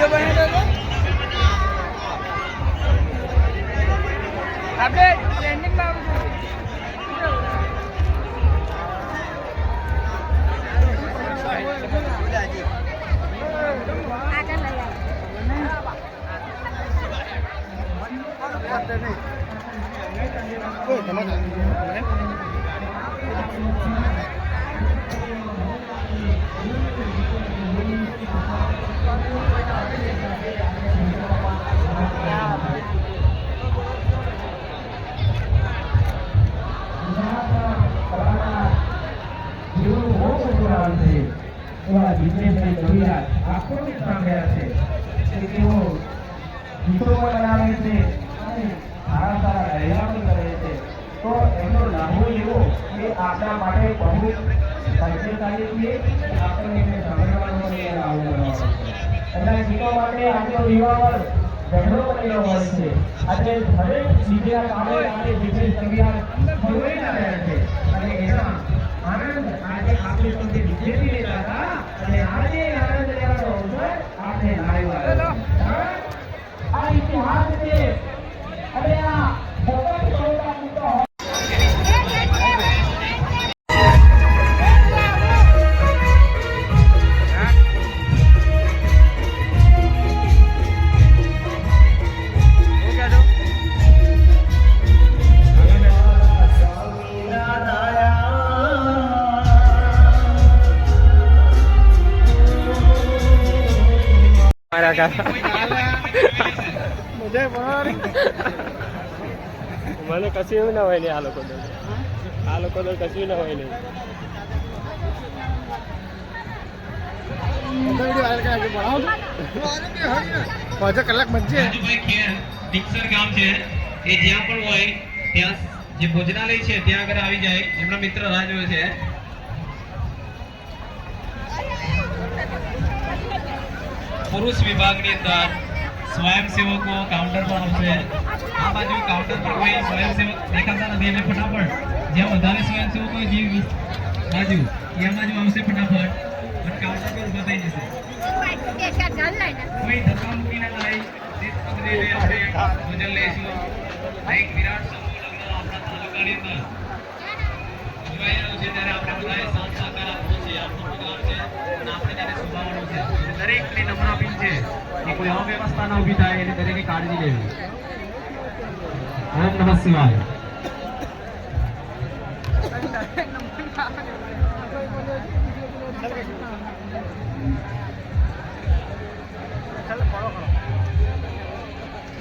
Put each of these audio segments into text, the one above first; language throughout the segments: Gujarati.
वीडियो बना दो આપણે ટ્રેન્ડિંગ માં આપણા માટે બહુ ભાગ્યશાળી છીએ આપણે એને સમજવાનું એટલે ગીતો માટે આજે યુવા ઝઘડો કરેલો હોય છે આજે દરેક બીજા કામે આપણે વિજય સંવિધાન ફરવાઈ રહ્યા છે અને એના આનંદ આજે આપણે સાથે વિજેતી લેતા હતા અને આજે આનંદ લેવાનો અવસર આપણે લાવ્યો આ ઇતિહાસ છે અને આ ભગવાન સૌના મુદ્દો મને કશું એવું ના હોય ને આ લોકો તો કશું ના હોય ને કલાક બચે ગામ છે એ જ્યાં પણ હોય ત્યાં જે ભોજનાલય છે ત્યાં આગળ આવી જાય એમના મિત્ર રાહ જોવે છે પુરુષ વિભાગની અંદર સ્વયંસેવકો કાઉન્ટર પર આવશે આ બાજુ કાઉન્ટર પર કોઈ સ્વયંસેવક દેખાતા નથી એટલે ફટાફટ જ્યાં વધારે સ્વયંસેવકો જે બાજુ ત્યાં બાજુ આવશે ફટાફટ અને કાઉન્ટર પર ઉભા થઈ જશે કોઈ ધક્કા મૂકી ના થાય ભોજન લઈશું એક વિરાટ સમૂહ લગ્ન આપણા તાલુકાની અંદર જોવાઈ રહ્યું છે ત્યારે આપણે બધાએ સાથ સહકાર આપવો છે આપણો પ્રોગ્રામ છે અને આપણે તેને શોભાવવાનો છે દરેકને નમ્ર અપીલ છે કે કોઈ અવ્યવસ્થા ન ઊભી થાય એની દરેકે કાળજી લેવી ઓમ નમઃ શિવાય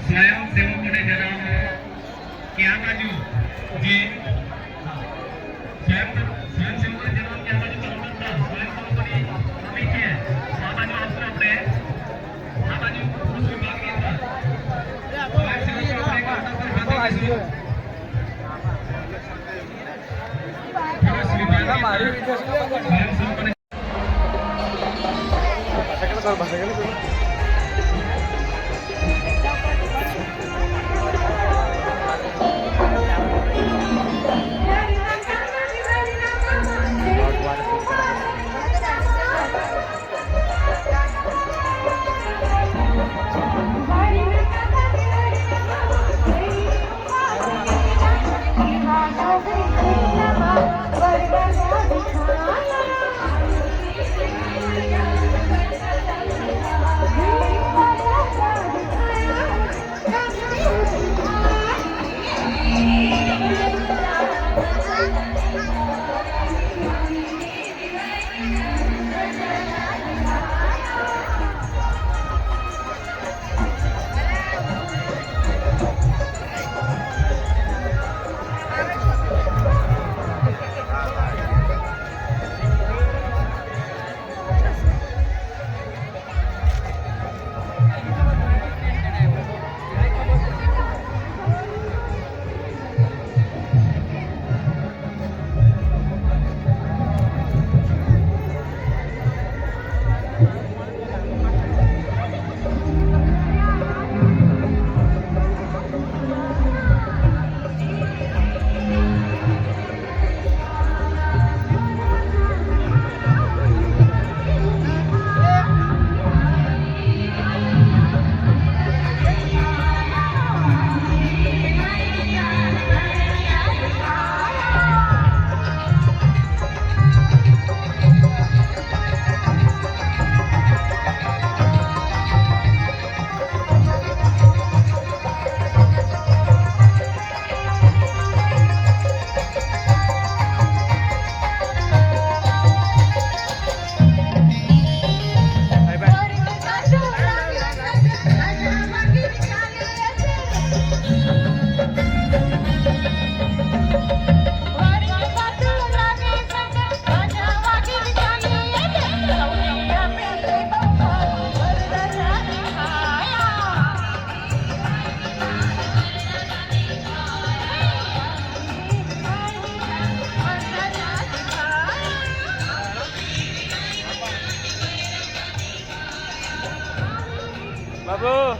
સ્વયંસેવકોને જણાવો કે આ બાજુ જે સ્વયંસેવકોને જણાવો કે આ બાજુ સ્વયંસેવકોની કમી છે આ બાજુ આવશે આપણે આ બાજુ પુરુષ વિભાગની અંદર સ્વયંસેવકો આપણે કાઉન્ટર પર ઉભા થઈશું પુરુષ વિભાગની સ્વયંસેવકોને બાબુ